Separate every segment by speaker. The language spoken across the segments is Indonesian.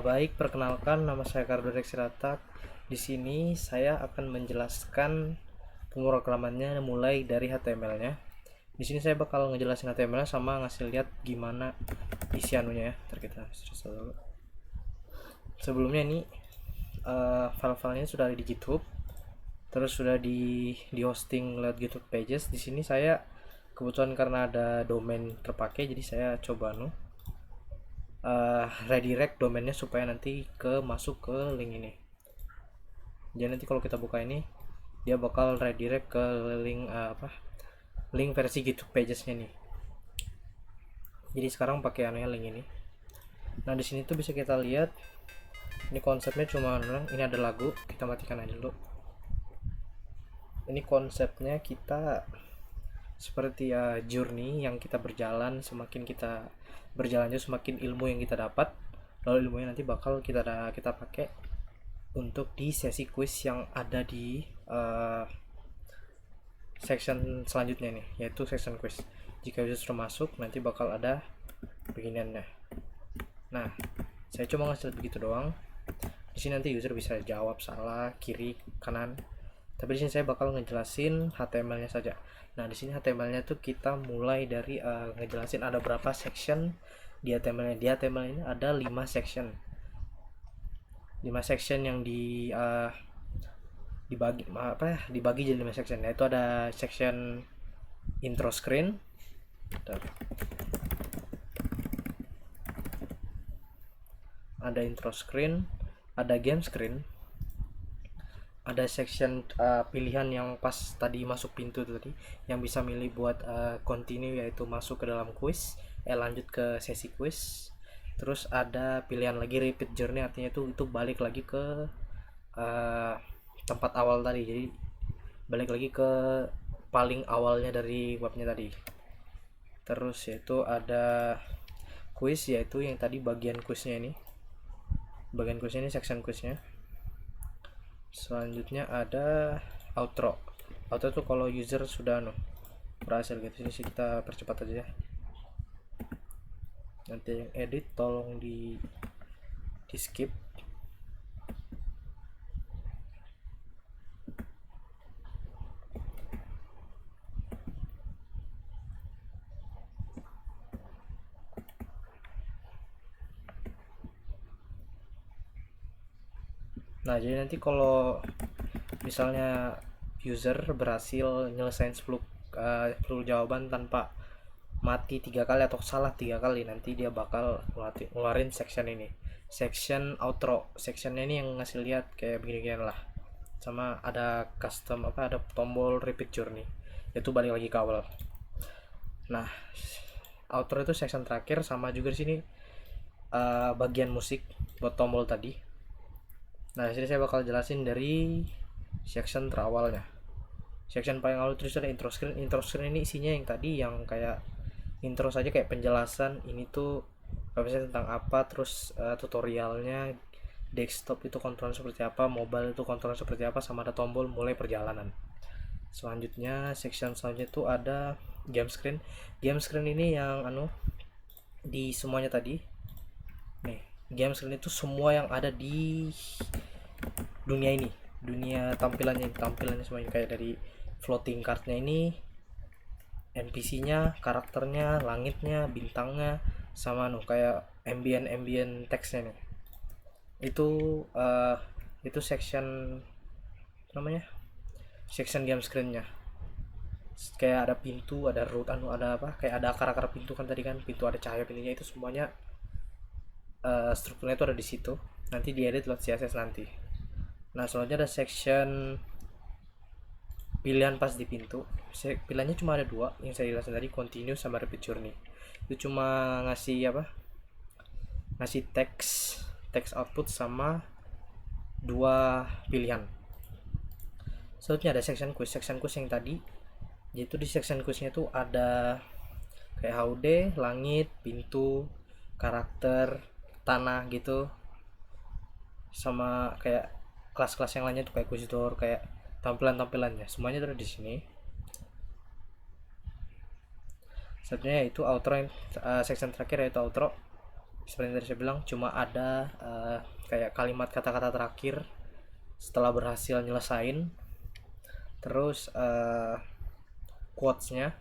Speaker 1: Baik, perkenalkan nama saya Kardorek Siratak. Di sini saya akan menjelaskan pemrogramannya mulai dari HTML-nya. Di sini saya bakal ngejelasin HTML-nya sama ngasih lihat gimana isi anunya ya. Ntar kita restart dulu. Sebelumnya ini file-filenya sudah ada di GitHub, terus sudah di hosting lewat GitHub Pages. Di sini saya kebetulan karena ada domain terpakai, jadi saya coba redirect domainnya supaya nanti masuk ke link ini. Jadi nanti kalau kita buka ini, dia bakal redirect ke link link versi GitHub Pages-nya nih. Jadi sekarang pakai anunya link ini. Nah, di sini tuh bisa kita lihat ini konsepnya cuma ini ada lagu, kita matikan aja dulu. Ini konsepnya kita seperti journey yang kita berjalan, semakin kita berjalan semakin ilmu yang kita dapat, lalu ilmunya nanti bakal kita pakai untuk di sesi quiz yang ada di section selanjutnya nih, yaitu section quiz. Jika user sudah masuk, nanti bakal ada beginiannya. Nah, saya cuma ngasih begitu doang. Di sini nanti user bisa jawab salah, kiri, kanan. Tapi di sini saya bakal ngejelasin HTML-nya saja. Nah, di sini HTML-nya tuh kita mulai dari ngejelasin ada berapa section di HTML-nya. Di HTML ini ada 5 section. 5 section yang dibagi jadi 5 section. Yaitu ada section intro screen. Ada intro screen, ada game screen, ada section pilihan yang pas tadi masuk pintu tadi, yang bisa milih buat continue, yaitu masuk ke dalam quiz, lanjut ke sesi quiz. Terus ada pilihan lagi repeat journey, artinya itu balik lagi ke tempat awal tadi, jadi balik lagi ke paling awalnya dari webnya tadi. Terus yaitu ada quiz, yaitu yang tadi bagian quiznya ini. Bagian quiznya ini section quiznya. Selanjutnya ada outro. Outro tuh kalau user sudah berhasil gitu. Ini sih kita percepat aja ya. Nanti yang edit tolong di skip. Nah, jadi nanti kalau misalnya user berhasil nyelesain 10 jawaban tanpa mati 3 kali atau salah 3 kali, nanti dia bakal ngeluarin section ini, section outro. Sectionnya ini yang ngasih lihat kayak begini-begini lah, sama ada custom ada tombol repeat journey, itu balik lagi ke awal. Nah, outro itu section terakhir, sama juga di sini bagian musik buat tombol tadi. Nah, di sini saya bakal jelasin dari section terawalnya. Section paling awal terus ada intro screen. Intro screen ini isinya yang tadi, yang kayak intro saja, kayak penjelasan ini tuh website tentang apa, terus tutorialnya, desktop itu kontrol seperti apa, mobile itu kontrol seperti apa, sama ada tombol mulai perjalanan. Selanjutnya section selanjutnya itu ada game screen. Game screen ini yang di semuanya tadi nih. Game screen itu semua yang ada di dunia ini, dunia tampilannya semuanya, kayak dari floating cardnya ini, NPC-nya, karakternya, langitnya, bintangnya, sama kayak ambient text-nya nih. Itu section namanya section game screen-nya. Kayak ada pintu, ada root, ada kayak ada akar-akar pintu kan tadi kan, pintu ada cahaya pintunya, itu semuanya strukturnya itu ada di situ. Nanti diedit lewat CSS nanti. Nah, selanjutnya ada section pilihan pas di pintu. Pilihannya cuma ada 2 yang saya jelasin tadi, continue sama repeat journey. Itu cuma ngasih ngasih text output sama 2 pilihan. Selanjutnya ada section quiz yang tadi, yaitu di section quiznya tuh ada kayak HUD, langit, pintu, karakter, tanah gitu, sama kayak kelas-kelas yang lainnya tuh kayak quizdoor, kayak tampilannya semuanya ada di sini. Selanjutnya itu outro, section terakhir yaitu outro. seperti yang tadi saya bilang, cuma ada kayak kalimat kata-kata terakhir setelah berhasil nyelesain, terus quotes-nya,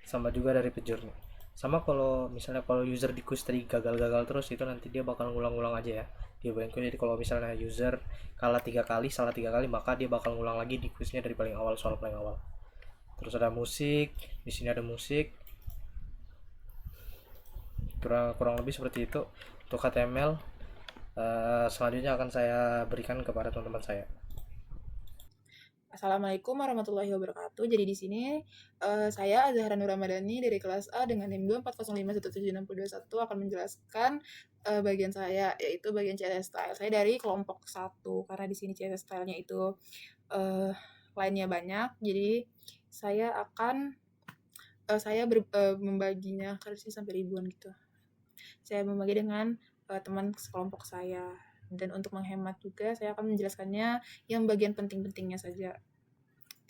Speaker 1: sama juga dari pejurnya. Sama kalau misalnya kalau user di quiz tadi gagal-gagal terus, itu nanti dia bakal ngulang-ngulang aja ya di blank. Jadi kalau misalnya user kalah 3 kali, salah 3 kali, maka dia bakal ngulang lagi di quiznya dari paling awal, soal paling awal. Terus ada musik, di sini ada musik, kurang kurang lebih seperti itu untuk HTML. Selanjutnya akan saya berikan kepada teman-teman saya.
Speaker 2: Assalamualaikum warahmatullahi wabarakatuh. Jadi di sini saya Azahra Nur Ramadhani dari kelas A dengan NIM 240517621 akan menjelaskan bagian saya, yaitu bagian CSS style. Saya dari kelompok 1 karena di sini CSS style-nya itu lainnya banyak. Jadi saya akan membaginya karena sih sampai ribuan gitu. Saya membagi dengan teman sekelompok saya. Dan untuk menghemat juga, saya akan menjelaskannya yang bagian penting-pentingnya saja.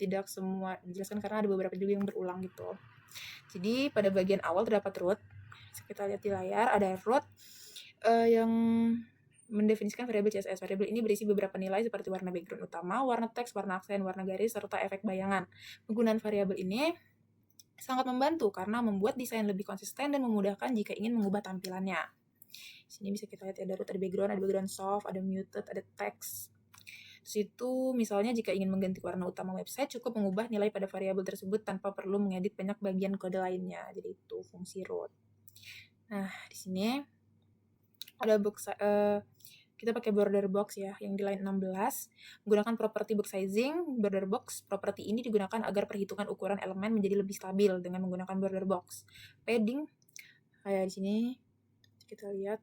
Speaker 2: Tidak semua dijelaskan karena ada beberapa juga yang berulang gitu. Jadi pada bagian awal terdapat root. Kita lihat di layar ada root yang mendefinisikan variabel CSS. Variabel ini berisi beberapa nilai seperti warna background utama, warna teks, warna aksen, warna garis, serta efek bayangan. Penggunaan variabel ini sangat membantu karena membuat desain lebih konsisten dan memudahkan jika ingin mengubah tampilannya. Di sini bisa kita lihat ada root, ada background soft, ada muted, ada text. Terus itu misalnya jika ingin mengganti warna utama website, cukup mengubah nilai pada variabel tersebut tanpa perlu mengedit banyak bagian kode lainnya. Jadi itu fungsi root. Nah, di sini ada box kita pakai border box ya, yang di line 16. Menggunakan properti box sizing, border box. Properti ini digunakan agar perhitungan ukuran elemen menjadi lebih stabil dengan menggunakan border box. Padding, kayak di sini kita lihat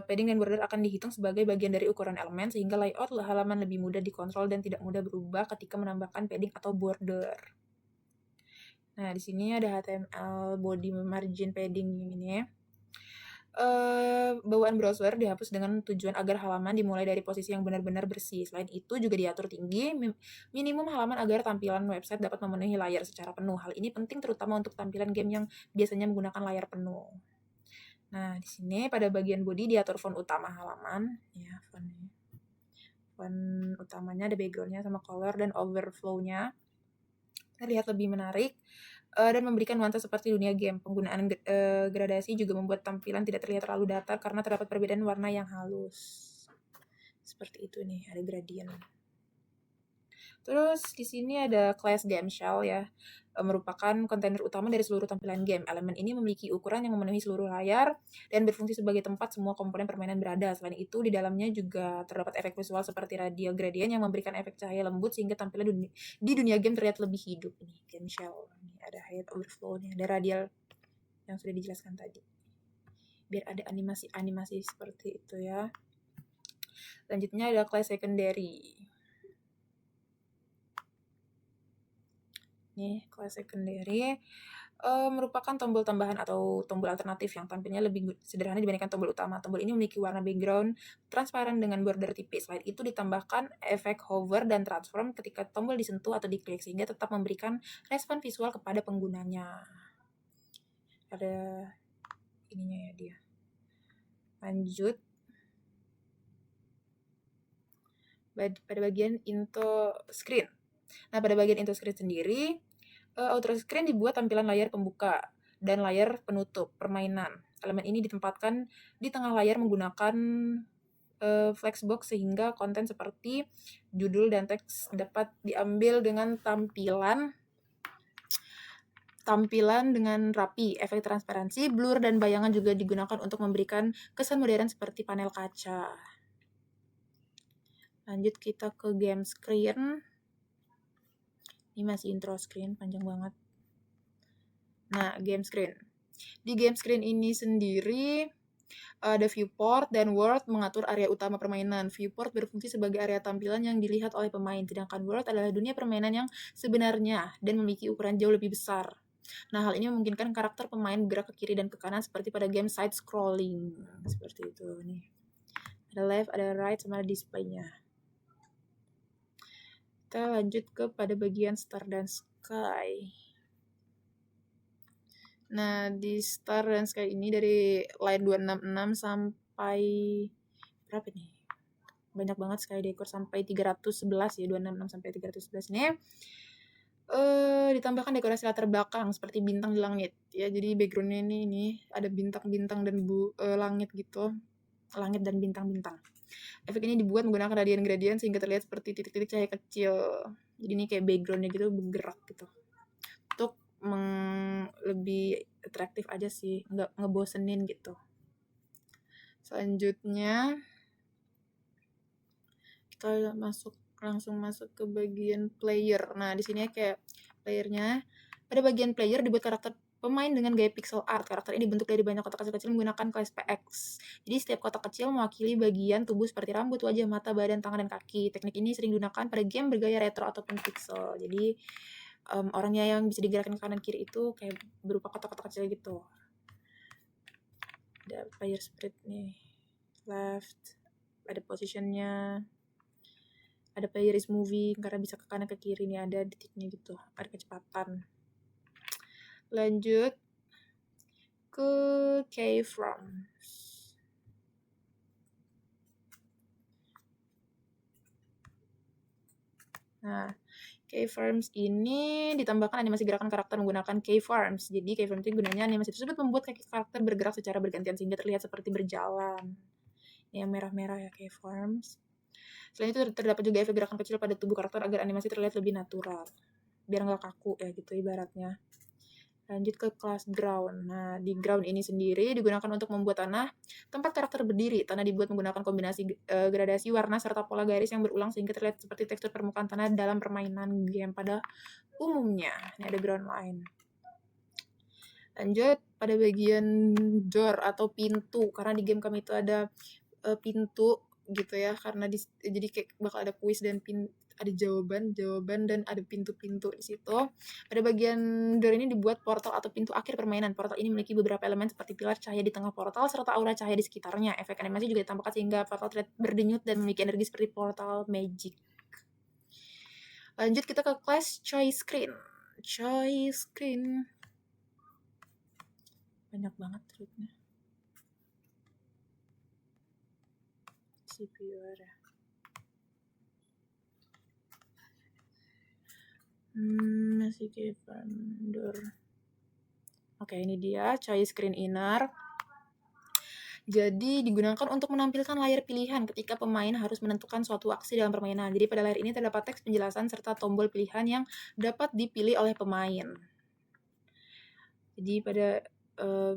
Speaker 2: padding dan border akan dihitung sebagai bagian dari ukuran elemen sehingga layout halaman lebih mudah dikontrol dan tidak mudah berubah ketika menambahkan padding atau border. Nah, di sini ada HTML body margin padding ini. Bawaan browser dihapus dengan tujuan agar halaman dimulai dari posisi yang benar-benar bersih. Selain itu juga diatur tinggi minimum halaman agar tampilan website dapat memenuhi layar secara penuh. Hal ini penting terutama untuk tampilan game yang biasanya menggunakan layar penuh. Nah, di sini pada bagian body diatur font utama halaman, ya font utamanya ada backgroundnya sama color dan overflow-nya terlihat lebih menarik dan memberikan nuansa seperti dunia game. Penggunaan gradasi juga membuat tampilan tidak terlihat terlalu datar karena terdapat perbedaan warna yang halus. Seperti itu nih, ada gradient. Terus di sini ada class game shell ya, merupakan kontainer utama dari seluruh tampilan game. Elemen ini memiliki ukuran yang memenuhi seluruh layar dan berfungsi sebagai tempat semua komponen permainan berada. Selain itu, di dalamnya juga terdapat efek visual seperti radial gradient yang memberikan efek cahaya lembut sehingga tampilan di dunia game terlihat lebih hidup. Ini game shell. Ini ada height overflow, nih ada radial yang sudah dijelaskan tadi. Biar ada animasi-animasi seperti itu ya. Selanjutnya ada class secondary. Nih, kelas secondary merupakan tombol tambahan atau tombol alternatif yang tampilnya lebih sederhana dibandingkan tombol utama. Tombol ini memiliki warna background transparan dengan border tipis. Selain itu ditambahkan efek hover dan transform ketika tombol disentuh atau diklik sehingga tetap memberikan respon visual kepada penggunanya. Ada ininya ya dia. Lanjut pada bagian into screen. Nah, pada bagian into screen sendiri, outer screen dibuat tampilan layar pembuka dan layar penutup permainan. Elemen ini ditempatkan di tengah layar menggunakan flexbox sehingga konten seperti judul dan teks dapat diambil dengan tampilan dengan rapi. Efek transparansi, blur, dan bayangan juga digunakan untuk memberikan kesan modern seperti panel kaca. Lanjut kita ke game screen. Ini masih intro screen, panjang banget. Nah, game screen. Di game screen ini sendiri ada viewport dan world mengatur area utama permainan. Viewport berfungsi sebagai area tampilan yang dilihat oleh pemain, sedangkan world adalah dunia permainan yang sebenarnya dan memiliki ukuran jauh lebih besar. Nah, hal ini memungkinkan karakter pemain bergerak ke kiri dan ke kanan seperti pada game side scrolling. Seperti itu nih. Ada left, ada right, sama display-nya. Kita lanjut ke pada bagian star dan sky. Nah, di Star dan Sky ini dari line 266 sampai berapa nih? Banyak banget Sky Decor sampai 311 ya, 266 sampai 311 ini. Ditambahkan dekorasi latar belakang seperti bintang di langit ya. Jadi backgroundnya ini ada bintang-bintang dan langit gitu. Langit dan bintang-bintang. Efek ini dibuat menggunakan gradien-gradien sehingga terlihat seperti titik-titik cahaya kecil. Jadi ini kayak backgroundnya gitu bergerak gitu. Untuk lebih atraktif aja sih, nggak ngebosenin gitu. Selanjutnya kita langsung masuk ke bagian player. Nah, di sini kayak playernya, pada bagian player dibuat karakter pemain dengan gaya pixel art. Karakter ini dibentuk dari banyak kotak kecil-kecil menggunakan kelas PX. Jadi setiap kotak kecil mewakili bagian tubuh seperti rambut, wajah, mata, badan, tangan, dan kaki. Teknik ini sering digunakan pada game bergaya retro ataupun pixel. Jadi orangnya yang bisa digerakkan ke kanan kiri itu kayak berupa kotak-kotak kecil gitu. Ada player spirit nih, left, ada positionnya, ada player is moving karena bisa ke kanan ke kiri nih, ada detiknya gitu, ada kecepatan. Lanjut ke keyframes. Nah, keyframes ini ditambahkan animasi gerakan karakter menggunakan keyframes. Jadi keyframes itu gunanya animasi tersebut membuat kaki karakter bergerak secara bergantian sehingga terlihat seperti berjalan. Ini yang merah-merah ya keyframes. Selain itu terdapat juga efek gerakan kecil pada tubuh karakter agar animasi terlihat lebih natural. Biar nggak kaku ya gitu ibaratnya. Lanjut ke kelas ground. Nah, di ground ini sendiri digunakan untuk membuat tanah tempat karakter berdiri. Tanah dibuat menggunakan kombinasi gradasi warna serta pola garis yang berulang sehingga terlihat seperti tekstur permukaan tanah dalam permainan game pada umumnya. Ini ada ground line. Lanjut pada bagian door atau pintu. Karena di game kami itu ada pintu gitu ya. Karena jadi kayak bakal ada kuis dan ada jawaban dan ada pintu-pintu di situ. Pada bagian door ini dibuat portal atau pintu akhir permainan. Portal ini memiliki beberapa elemen seperti pilar cahaya di tengah portal serta aura cahaya di sekitarnya. Efek animasi juga ditambahkan sehingga portal terlihat berdenyut dan memiliki energi seperti portal magic. Lanjut kita ke kelas choice screen. Choice screen. Banyak banget triknya. CPU ada. Masih kayak vendor. Oke, ini dia choice screen inner. Jadi digunakan untuk menampilkan layar pilihan ketika pemain harus menentukan suatu aksi dalam permainan. Jadi pada layar ini terdapat teks penjelasan serta tombol pilihan yang dapat dipilih oleh pemain. Jadi pada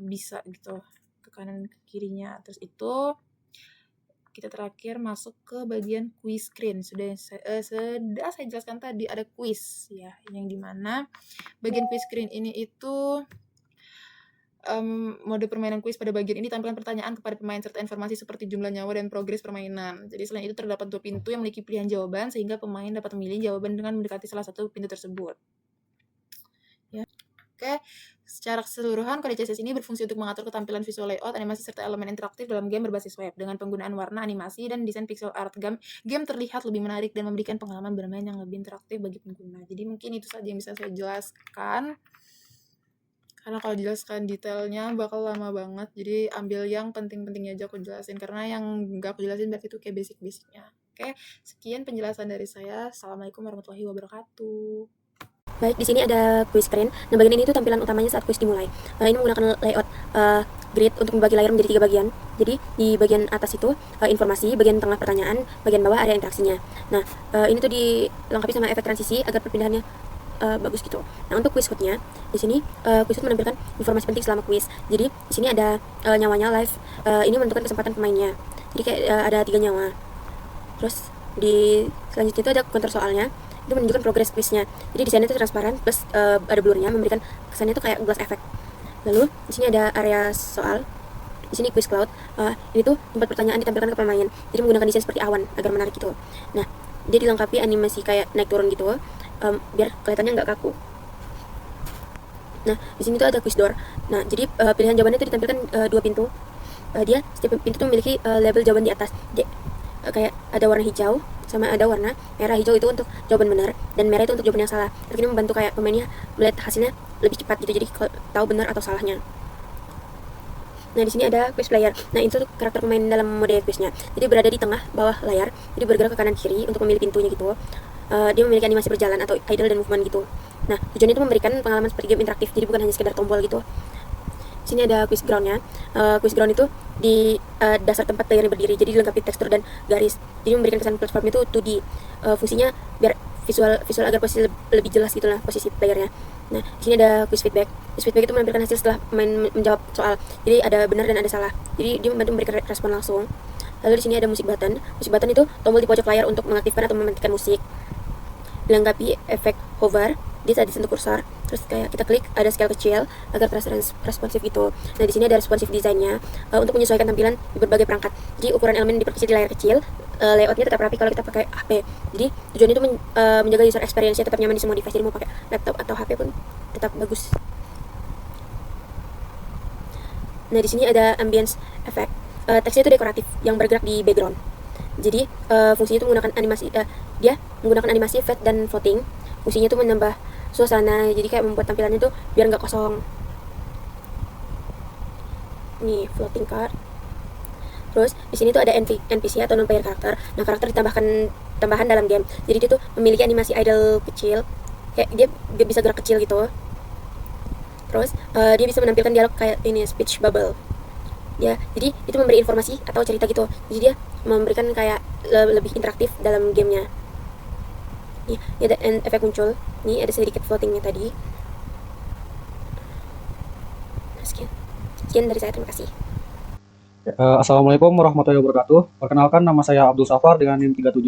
Speaker 2: bisa gitu ke kanan ke kirinya. Terus itu kita terakhir masuk ke bagian quiz screen. Sudah saya jelaskan tadi ada quiz ya, yang dimana bagian quiz screen ini itu mode permainan quiz pada bagian ini tampilkan pertanyaan kepada pemain serta informasi seperti jumlah nyawa dan progres permainan. Jadi selain itu terdapat 2 pintu yang memiliki pilihan jawaban sehingga pemain dapat memilih jawaban dengan mendekati salah satu pintu tersebut. Ya. Oke, secara keseluruhan kode CSS ini berfungsi untuk mengatur ketampilan visual layout, animasi serta elemen interaktif dalam game berbasis web. Dengan penggunaan warna, animasi, dan desain pixel art, game terlihat lebih menarik dan memberikan pengalaman bermain yang lebih interaktif bagi pengguna. Jadi mungkin itu saja yang bisa saya jelaskan. Karena kalau dijelaskan detailnya bakal lama banget, jadi ambil yang penting-pentingnya aja aku jelasin. Karena yang nggak aku jelasin berarti itu kayak basic-basicnya. Oke, sekian penjelasan dari saya. Assalamualaikum warahmatullahi wabarakatuh.
Speaker 3: Baik, di sini ada quiz screen. Nah, bagian ini tuh tampilan utamanya saat quiz dimulai. Ini menggunakan layout grid untuk membagi layar menjadi 3 bagian. Jadi di bagian atas itu informasi, bagian tengah pertanyaan, bagian bawah area interaksinya. Nah, ini tuh dilengkapi sama efek transisi agar perpindahannya bagus gitu. Nah, untuk quiz hood-nya di sini quiz hood menampilkan informasi penting selama quiz. Jadi di sini ada nyawanya live. Ini menentukan kesempatan pemainnya. Jadi kayak ada 3 nyawa. Terus di selanjutnya itu ada counter soalnya. Itu menunjukkan progres quiznya. Jadi desainnya itu transparan plus ada blurnya, memberikan kesannya itu kayak glass effect. Lalu di sini ada area soal. Di sini quiz cloud. Ini tuh tempat pertanyaan ditampilkan ke pemain. Jadi menggunakan desain seperti awan agar menarik gitu. Nah, dia dilengkapi animasi kayak naik turun gitu, biar kelihatannya nggak kaku. Nah, di sini tuh ada quiz door. Nah, jadi pilihan jawabannya itu ditampilkan 2 pintu. Dia setiap pintu tuh memiliki label jawaban di atas. Dia, kayak ada warna hijau sama ada warna merah. Hijau itu untuk jawaban benar dan merah itu untuk jawaban yang salah. Ini membantu kayak pemainnya melihat hasilnya lebih cepat gitu, jadi tahu benar atau salahnya. Nah, di sini ada quiz player. Nah, itu tuh karakter pemain dalam mode quiznya. Jadi berada di tengah bawah layar, jadi bergerak ke kanan kiri untuk memilih pintunya gitu. Dia memiliki animasi berjalan atau idle dan movement gitu. Nah, tujuannya itu memberikan pengalaman seperti game interaktif, jadi bukan hanya sekedar tombol gitu. Di sini ada quiz groundnya. Quiz ground itu di dasar tempat playernya berdiri, jadi dilengkapi tekstur dan garis. Jadi memberikan kesan platform itu 2D. Fungsinya biar visual agar posisi lebih jelas gitulah posisi playernya. Nah, di sini ada quiz feedback. Quiz feedback itu menampilkan hasil setelah pemain menjawab soal. Jadi ada benar dan ada salah. Jadi dia membantu memberikan respon langsung. Lalu di sini ada musik button. Musik button itu tombol di pojok layar untuk mengaktifkan atau mematikan musik. Dilengkapi efek hover di saat disentuh kursor. Terus kayak kita klik ada scale kecil agar terasa responsif gitu. Nah, di sini ada responsive desainnya untuk menyesuaikan tampilan di berbagai perangkat. Jadi ukuran elemen diperkecil di layar kecil. Layoutnya tetap rapi kalau kita pakai HP. Jadi tujuannya itu menjaga user experience-nya tetap nyaman di semua device. Jadi mau pakai laptop atau HP pun tetap bagus. Nah, di sini ada ambience effect. Teksnya itu dekoratif yang bergerak di background. Jadi fungsinya itu menggunakan animasi, dia menggunakan animasi fade dan floating. Fungsinya itu menambah suasana, jadi kayak membuat tampilannya tuh biar nggak kosong. Nih floating card. Terus di sini tuh ada NPC atau non player karakter. Nah, karakter ditambahkan tambahan dalam game. Jadi dia tuh memiliki animasi idle kecil, kayak dia bisa gerak kecil gitu. Terus dia bisa menampilkan dialog kayak ini speech bubble. Ya, jadi itu memberi informasi atau cerita gitu. Jadi dia memberikan kayak lebih interaktif dalam gamenya. Nih, ada efek muncul. Nih ada sedikit floatingnya tadi. Nah, sekian dari saya, terima kasih.
Speaker 4: Assalamualaikum warahmatullahi wabarakatuh. Perkenalkan, nama saya Abdul Safar dengan NIM 37.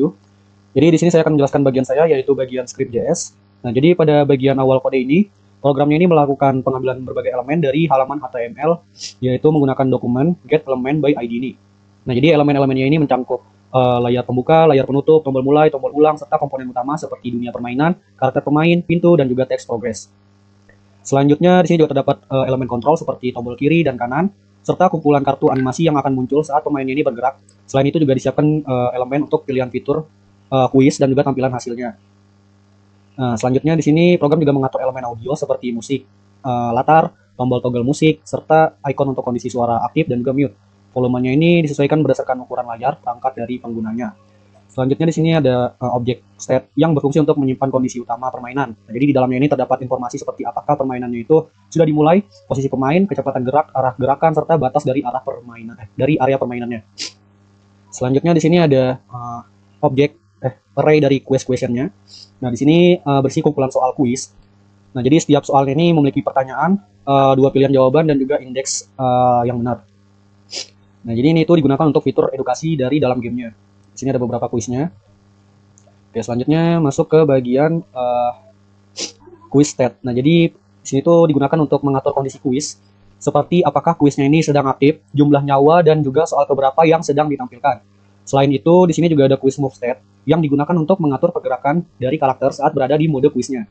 Speaker 4: Jadi di sini saya akan menjelaskan bagian saya, yaitu bagian script.js. Nah, jadi pada bagian awal kode ini, programnya ini melakukan pengambilan berbagai elemen dari halaman HTML, yaitu menggunakan dokumen getElementById ini. Nah, jadi elemen-elemennya ini mencangkup layar pembuka, layar penutup, tombol mulai, tombol ulang, serta komponen utama seperti dunia permainan, karakter pemain, pintu, dan juga teks progress. Selanjutnya di sini juga terdapat elemen kontrol seperti tombol kiri dan kanan, serta kumpulan kartu animasi yang akan muncul saat pemain ini bergerak. Selain itu juga disiapkan elemen untuk pilihan fitur, kuis, dan juga tampilan hasilnya. Nah, selanjutnya di sini program juga mengatur elemen audio seperti musik, latar, tombol toggle musik, serta icon untuk kondisi suara aktif dan juga mute. Volumenya ini disesuaikan berdasarkan ukuran layar perangkat dari penggunanya. Selanjutnya di sini ada objek state yang berfungsi untuk menyimpan kondisi utama permainan. Nah, jadi di dalamnya ini terdapat informasi seperti apakah permainannya itu sudah dimulai, posisi pemain, kecepatan gerak, arah gerakan, serta batas dari arah permainan dari area permainannya. Selanjutnya di sini ada objek array dari questionnya. Nah, di sini berisi kumpulan soal kuis. Nah, jadi setiap soal ini memiliki pertanyaan, 2 pilihan jawaban dan juga indeks yang benar. Nah, jadi ini itu digunakan untuk fitur edukasi dari dalam gamenya. Di sini ada beberapa kuisnya. Oke, selanjutnya masuk ke bagian quiz stat. Nah, jadi di sini tuh digunakan untuk mengatur kondisi kuis, seperti apakah kuisnya ini sedang aktif, jumlah nyawa, dan juga soal keberapa yang sedang ditampilkan. Selain itu, di sini juga ada quiz move stat yang digunakan untuk mengatur pergerakan dari karakter saat berada di mode kuisnya.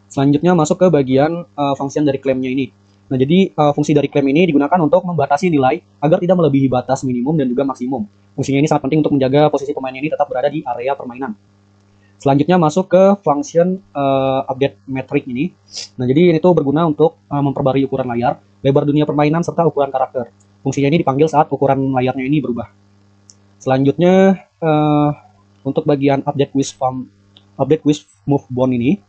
Speaker 4: Selanjutnya masuk ke bagian function dari klaimnya ini. Nah, jadi fungsi dari klaim ini digunakan untuk membatasi nilai agar tidak melebihi batas minimum dan juga maksimum. Fungsinya ini sangat penting untuk menjaga posisi pemain ini tetap berada di area permainan. Selanjutnya masuk ke function update metric ini. Nah, jadi ini tuh berguna untuk memperbarui ukuran layar, lebar dunia permainan, serta ukuran karakter. Fungsinya ini dipanggil saat ukuran layarnya ini berubah. Selanjutnya untuk bagian update quiz move bound ini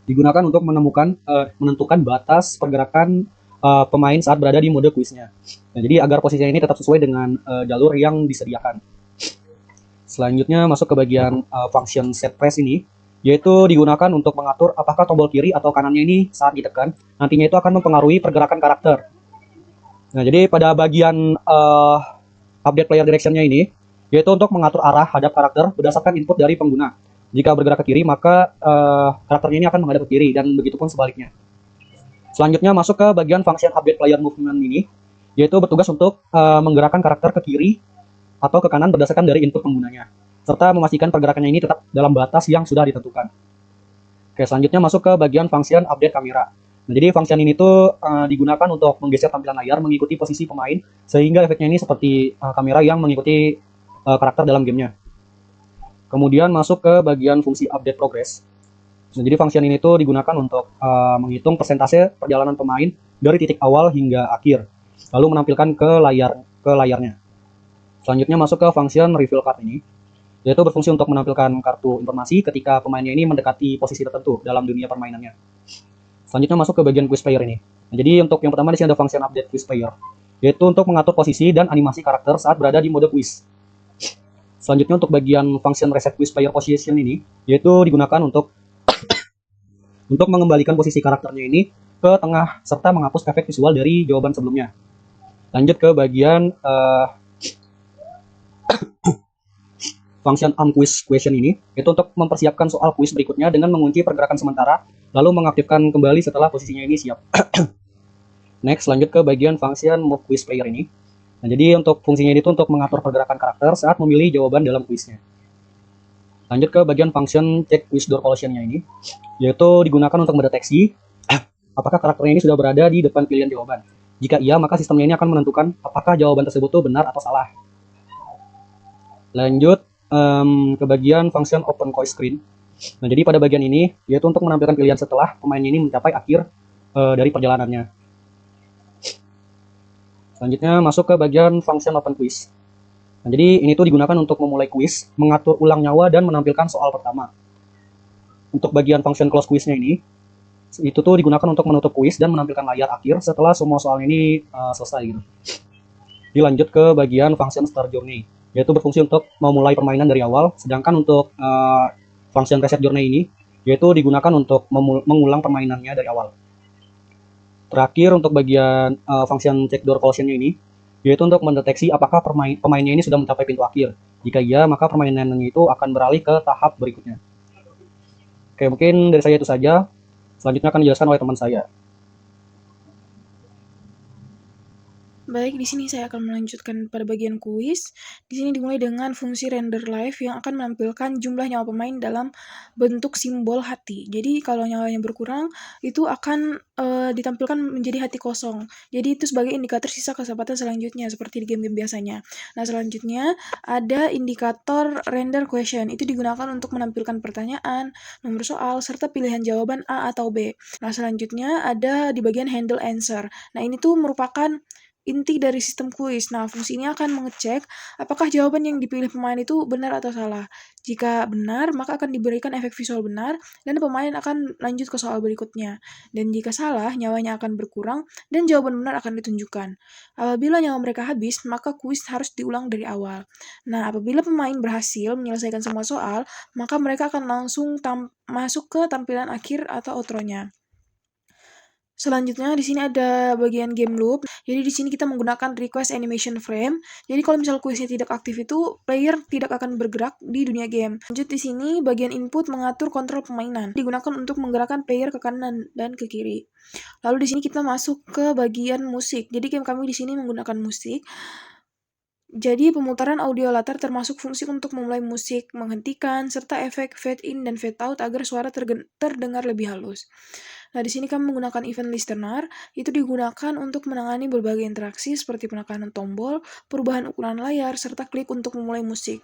Speaker 4: digunakan untuk menentukan batas pergerakan pemain saat berada di mode kuisnya. Nah, jadi agar posisinya ini tetap sesuai dengan jalur yang disediakan. Selanjutnya masuk ke bagian function set press ini, yaitu digunakan untuk mengatur apakah tombol kiri atau kanannya ini saat ditekan, nantinya itu akan mempengaruhi pergerakan karakter. Nah, jadi pada bagian update player direction-nya ini, yaitu untuk mengatur arah hadap karakter berdasarkan input dari pengguna. Jika bergerak ke kiri, maka karakternya ini akan menghadap ke kiri, dan begitu pun sebaliknya. Selanjutnya masuk ke bagian function update player movement ini, yaitu bertugas untuk menggerakkan karakter ke kiri atau ke kanan berdasarkan dari input penggunanya, serta memastikan pergerakannya ini tetap dalam batas yang sudah ditentukan. Oke, selanjutnya masuk ke bagian function update kamera. Nah, jadi function ini tuh digunakan untuk menggeser tampilan layar mengikuti posisi pemain, sehingga efeknya ini seperti kamera yang mengikuti karakter dalam gamenya. Kemudian masuk ke bagian fungsi update progress. Nah, jadi function ini tuh digunakan untuk menghitung persentase perjalanan pemain dari titik awal hingga akhir, lalu menampilkan ke layarnya. Selanjutnya masuk ke function reveal card ini, yaitu berfungsi untuk menampilkan kartu informasi ketika pemainnya ini mendekati posisi tertentu dalam dunia permainannya. Selanjutnya masuk ke bagian quiz player ini. Nah, jadi untuk yang pertama di sini ada function update quiz player, yaitu untuk mengatur posisi dan animasi karakter saat berada di mode quiz. Selanjutnya untuk bagian function reset quiz player position ini, yaitu digunakan untuk mengembalikan posisi karakternya ini ke tengah serta menghapus efek visual dari jawaban sebelumnya. Lanjut ke bagian function quiz question ini, itu untuk mempersiapkan soal quiz berikutnya dengan mengunci pergerakan sementara, lalu mengaktifkan kembali setelah posisinya ini siap. Next, lanjut ke bagian function move quiz player ini. Nah, jadi untuk fungsinya itu untuk mengatur pergerakan karakter saat memilih jawaban dalam quiznya. Lanjut ke bagian function check quiz door collision-nya ini, yaitu digunakan untuk mendeteksi apakah karakternya ini sudah berada di depan pilihan jawaban. Jika iya, maka sistemnya ini akan menentukan apakah jawaban tersebut itu benar atau salah. Lanjut ke bagian function open quiz screen. Nah, jadi pada bagian ini, yaitu untuk menampilkan pilihan setelah pemain ini mencapai akhir dari perjalanannya. Selanjutnya masuk ke bagian function open quiz. Nah, jadi ini tuh digunakan untuk memulai quiz, mengatur ulang nyawa, dan menampilkan soal pertama. Untuk bagian function close quiz-nya ini, itu tuh digunakan untuk menutup quiz dan menampilkan layar akhir setelah semua soal ini selesai gitu. Dilanjut ke bagian function start journey, yaitu berfungsi untuk memulai permainan dari awal, sedangkan untuk function reset journey ini, yaitu digunakan untuk mengulang permainannya dari awal. Terakhir untuk bagian function check door collision-nya ini, yaitu untuk mendeteksi apakah pemainnya ini sudah mencapai pintu akhir. Jika iya, maka permainannya itu akan beralih ke tahap berikutnya. Oke, mungkin dari saya itu saja. Selanjutnya akan dijelaskan oleh teman saya.
Speaker 2: Baik, di sini saya akan melanjutkan pada bagian kuis. Di sini dimulai dengan fungsi render live yang akan menampilkan jumlah nyawa pemain dalam bentuk simbol hati. Jadi kalau nyawanya berkurang, itu akan ditampilkan menjadi hati kosong. Jadi itu sebagai indikator sisa kesempatan selanjutnya, seperti di game-game biasanya. Nah, selanjutnya ada indikator render question. Itu digunakan untuk menampilkan pertanyaan, nomor soal, serta pilihan jawaban A atau B. Nah, selanjutnya ada di bagian handle answer. Nah, ini tuh merupakan inti dari sistem kuis. Nah, fungsi ini akan mengecek apakah jawaban yang dipilih pemain itu benar atau salah. Jika benar, maka akan diberikan efek visual benar dan pemain akan lanjut ke soal berikutnya. Dan jika salah, nyawanya akan berkurang dan jawaban benar akan ditunjukkan. Apabila nyawa mereka habis, maka kuis harus diulang dari awal. Nah, apabila pemain berhasil menyelesaikan semua soal, maka mereka akan langsung masuk ke tampilan akhir atau outro-nya. Selanjutnya di sini ada bagian game loop. Jadi di sini kita menggunakan request animation frame. Jadi kalau misal kuisnya tidak aktif itu player tidak akan bergerak di dunia game. Lanjut di sini bagian input mengatur kontrol permainan. Digunakan untuk menggerakkan player ke kanan dan ke kiri. Lalu di sini kita masuk ke bagian musik. Jadi game kami di sini menggunakan musik. Jadi pemutaran audio latar termasuk fungsi untuk memulai musik, menghentikan, serta efek fade in dan fade out agar suara terdengar lebih halus. Nah, di sini kami menggunakan event listener, itu digunakan untuk menangani berbagai interaksi seperti penekanan tombol, perubahan ukuran layar, serta klik untuk memulai musik.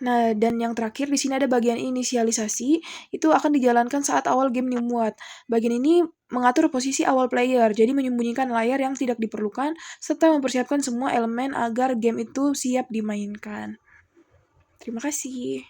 Speaker 2: Nah, dan yang terakhir di sini ada bagian inisialisasi, itu akan dijalankan saat awal game dimuat. Bagian ini mengatur posisi awal player, jadi menyembunyikan layar yang tidak diperlukan, serta mempersiapkan semua elemen agar game itu siap dimainkan. Terima kasih.